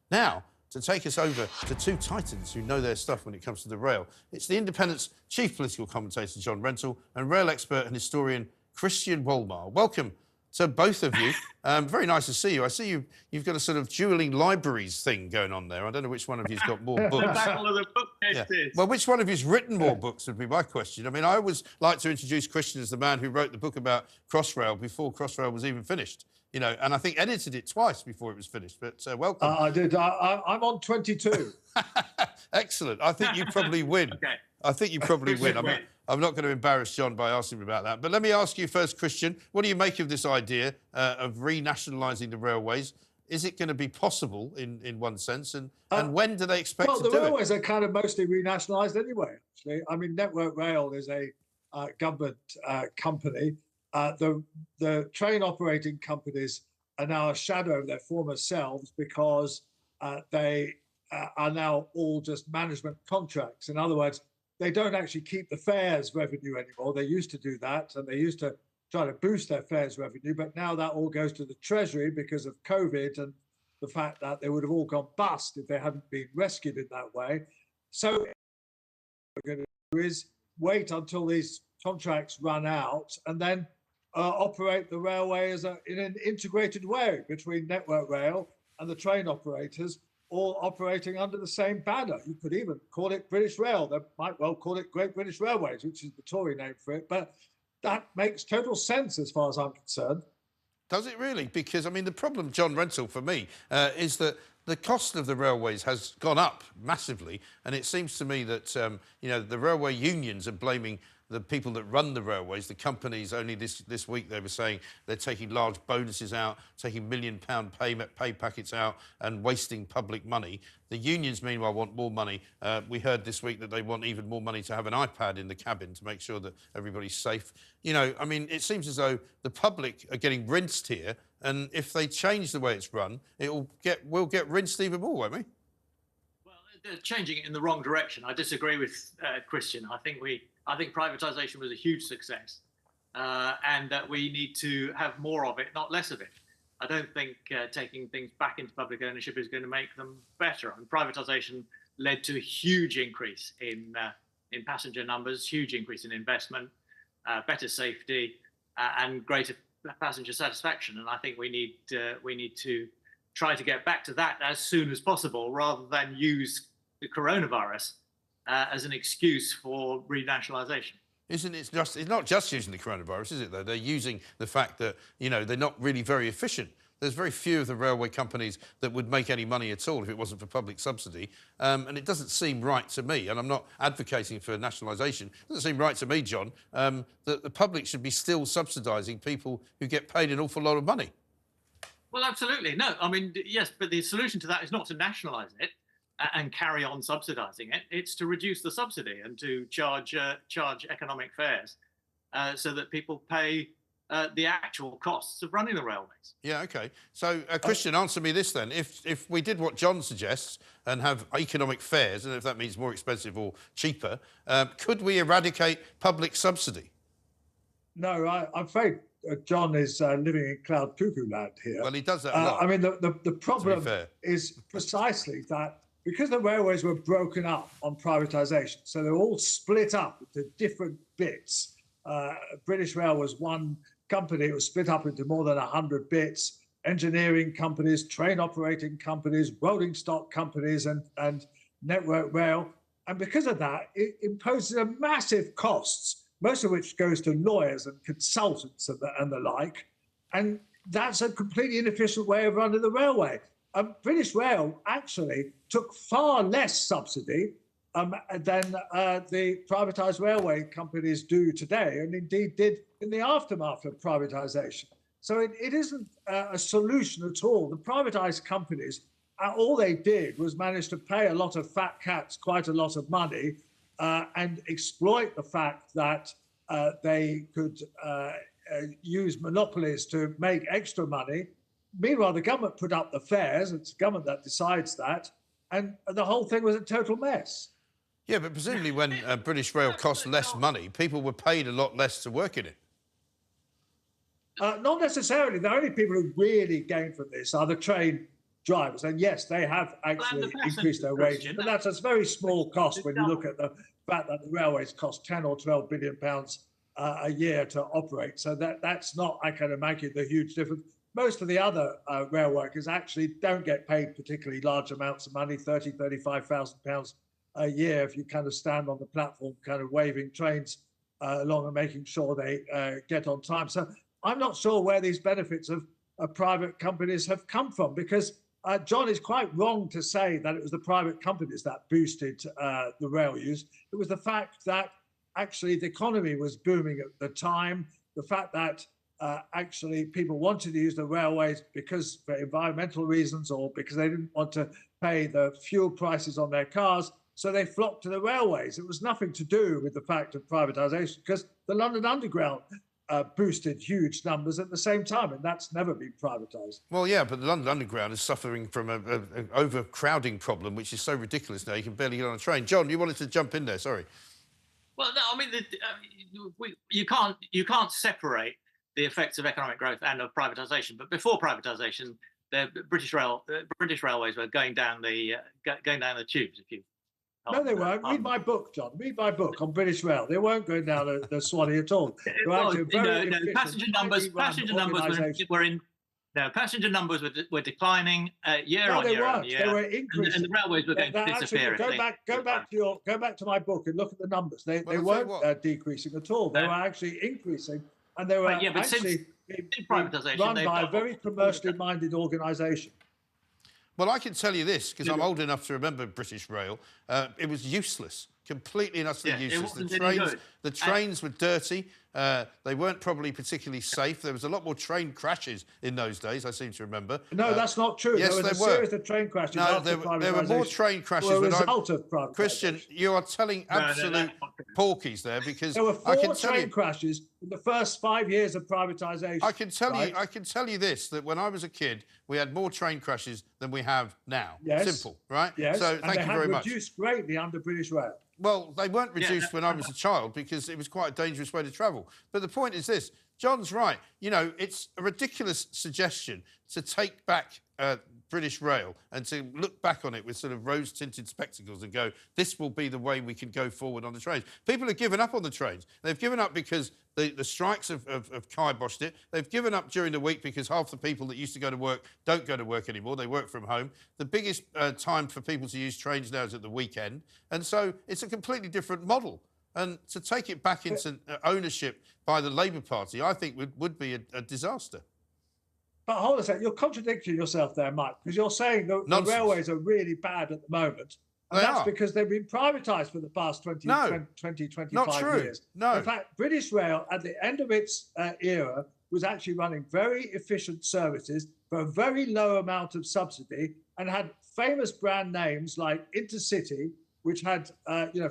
Now, to take us over to two titans who know their stuff when it comes to the rail, it's the Independent's chief political commentator, John Rentoul, and rail expert and historian, Christian Wolmar. Welcome to both of you. Very nice to see you. I see you've got a sort of dueling libraries thing going on there. I don't know which one of you's got more books. The battle of the book cases. Well, which one of you's written more books would be my question. I mean, I always like to introduce Christian as the man who wrote the book about Crossrail before Crossrail was even finished. You know, and I think edited it twice before it was finished. But welcome. I did. I'm on 22. Excellent. I think you probably win. Okay. I think you probably win. I'm not going to embarrass John by asking him about that. But let me ask you first, Christian, what do you make of this idea of renationalising the railways? Is it going to be possible in one sense? And when do they expect to do it? Well, the railways are kind of mostly renationalised anyway, actually. I mean, Network Rail is a government company. The train operating companies are now a shadow of their former selves because they are now all just management contracts. In other words, they don't actually keep the fares revenue anymore. They used to do that, and they used to try to boost their fares revenue, but now that all goes to the Treasury because of COVID and the fact that they would have all gone bust if they hadn't been rescued in that way. So what we're going to do is wait until these contracts run out and then operate the railway in an integrated way between Network Rail and the train operators, all operating under the same banner. You could even call it British Rail. They might well call it Great British Railways, which is the Tory name for it. But that makes total sense as far as I'm concerned. Does it really? Because, I mean, the problem, John Rentoul, for me, is that the cost of the railways has gone up massively. And it seems to me that, you know, the railway unions are blaming the people that run the railways, the companies. Only this week they were saying they're taking large bonuses out, taking £1 million pay packets out and wasting public money. The unions, meanwhile, want more money. We heard this week that they want even more money to have an iPad in the cabin to make sure that everybody's safe. You know, I mean, it seems as though the public are getting rinsed here, and if they change the way it's run, we'll get rinsed even more, won't we? Well, they're changing it in the wrong direction. I disagree with Christian. I think privatisation was a huge success, and that we need to have more of it, not less of it. I don't think taking things back into public ownership is going to make them better. And privatisation led to a huge increase in passenger numbers, huge increase in investment, better safety, and greater passenger satisfaction. And I think we need to try to get back to that as soon as possible, rather than use the coronavirus as an excuse for renationalisation. Isn't it just? It's not just using the coronavirus, is it? Though they're using the fact that, you know, they're not really very efficient. There's very few of the railway companies that would make any money at all if it wasn't for public subsidy, and it doesn't seem right to me. And I'm not advocating for nationalisation. It doesn't seem right to me, John, that the public should be still subsidising people who get paid an awful lot of money. Well, absolutely. No, I mean, yes, but the solution to that is not to nationalise it and carry on subsidising it. It's to reduce the subsidy and to charge economic fares so that people pay the actual costs of running the railways. Yeah, OK. So, Christian, answer me this then. If we did what John suggests and have economic fares, and if that means more expensive or cheaper, could we eradicate public subsidy? No, I'm afraid John is living in cloud cuckoo land here. Well, he does that a lot. I mean, the problem is precisely that because the railways were broken up on privatisation, so they're all split up into different bits. British Rail was one company. It was split up into more than 100 bits. Engineering companies, train operating companies, rolling stock companies, and Network Rail. And because of that, it imposes a massive costs, most of which goes to lawyers and consultants and the like. And that's a completely inefficient way of running the railway. British Rail actually took far less subsidy than the privatised railway companies do today, and indeed did in the aftermath of privatisation. So it isn't a solution at all. The privatised companies, all they did was manage to pay a lot of fat cats quite a lot of money and exploit the fact that they could use monopolies to make extra money. Meanwhile, the government put up the fares. It's the government that decides that. And the whole thing was a total mess. Yeah, but presumably when British Rail cost less money, people were paid a lot less to work in it. Not necessarily. The only people who really gain from this are the train drivers. And yes, they have actually increased their wages, but that's a very small cost when you look at the fact that the railways cost 10 or 12 billion pounds a year to operate. So that's not, I can imagine, the huge difference. Most of the other rail workers actually don't get paid particularly large amounts of money, 30, 35,000 pounds a year, if you kind of stand on the platform, kind of waving trains along and making sure they get on time. So I'm not sure where these benefits of private companies have come from, because John is quite wrong to say that it was the private companies that boosted the rail use. It was the fact that actually the economy was booming at the time, the fact that actually people wanted to use the railways because for environmental reasons or because they didn't want to pay the fuel prices on their cars. So they flocked to the railways. It was nothing to do with the fact of privatisation, because the London Underground boosted huge numbers at the same time, and that's never been privatised. Well, yeah, but the London Underground is suffering from an overcrowding problem, which is so ridiculous now you can barely get on a train. John, you wanted to jump in there, sorry. Well, no, I mean, you can't separate the effects of economic growth and of privatisation. But before privatisation, the British Railways were going down the tubes. If you no, they weren't. Read my book, John. Read my book on British Rail. They weren't going down the Swanee at all. Passenger numbers were declining year on year. They were increasing, and the railways were going to disappear. Go back to my book and look at the numbers. They weren't decreasing at all. They were actually increasing, and they were actually run by a very commercially minded organisation. Well, I can tell you this, because I'm old enough to remember British Rail. It was useless, completely and utterly useless. The trains were dirty. They weren't probably particularly safe. There was a lot more train crashes in those days, I seem to remember. No, that's not true. Yes, there was a series of train crashes. No, there were more train crashes. As a result of privatisation. Christian, you are telling absolute porkies there, because there were 4 train crashes in the first 5 years of privatisation. I can tell you this, that when I was a kid, we had more train crashes than we have now. Yes. Simple, right? Yes. So thank you very much. They reduced greatly under British Rail. Well, they weren't reduced when I was a child, because it was quite a dangerous way to travel. But the point is this, John's right. You know, it's a ridiculous suggestion to take back British Rail and to look back on it with sort of rose-tinted spectacles and go, this will be the way we can go forward on the trains. People have given up on the trains. They've given up because the strikes have kiboshed it. They've given up during the week because half the people that used to go to work don't go to work anymore. They work from home. The biggest time for people to use trains now is at the weekend. And so it's a completely different model. And to take it back into ownership by the Labour Party, I think would be a disaster. But hold on a second, you're contradicting yourself there, Mike, because you're saying that the railways are really bad at the moment. And that's because they've been privatised for the past 25 years. No. In fact, British Rail, at the end of its era, was actually running very efficient services for a very low amount of subsidy and had famous brand names like Intercity, which had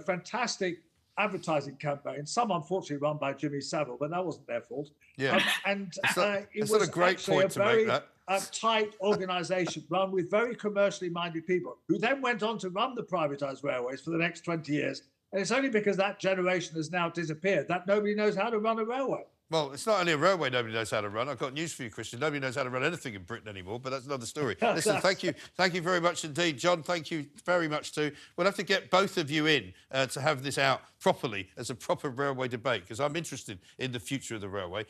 fantastic advertising campaigns, some unfortunately run by Jimmy Savile, but that wasn't their fault. Yeah. It was a great point to make that. A tight organisation run with very commercially minded people who then went on to run the privatised railways for the next 20 years. And it's only because that generation has now disappeared that nobody knows how to run a railway. Well, it's not only a railway nobody knows how to run. I've got news for you, Christian. Nobody knows how to run anything in Britain anymore, but that's another story. Listen, thank you very much indeed. John, thank you very much too. We'll have to get both of you in to have this out properly as a proper railway debate, because I'm interested in the future of the railway.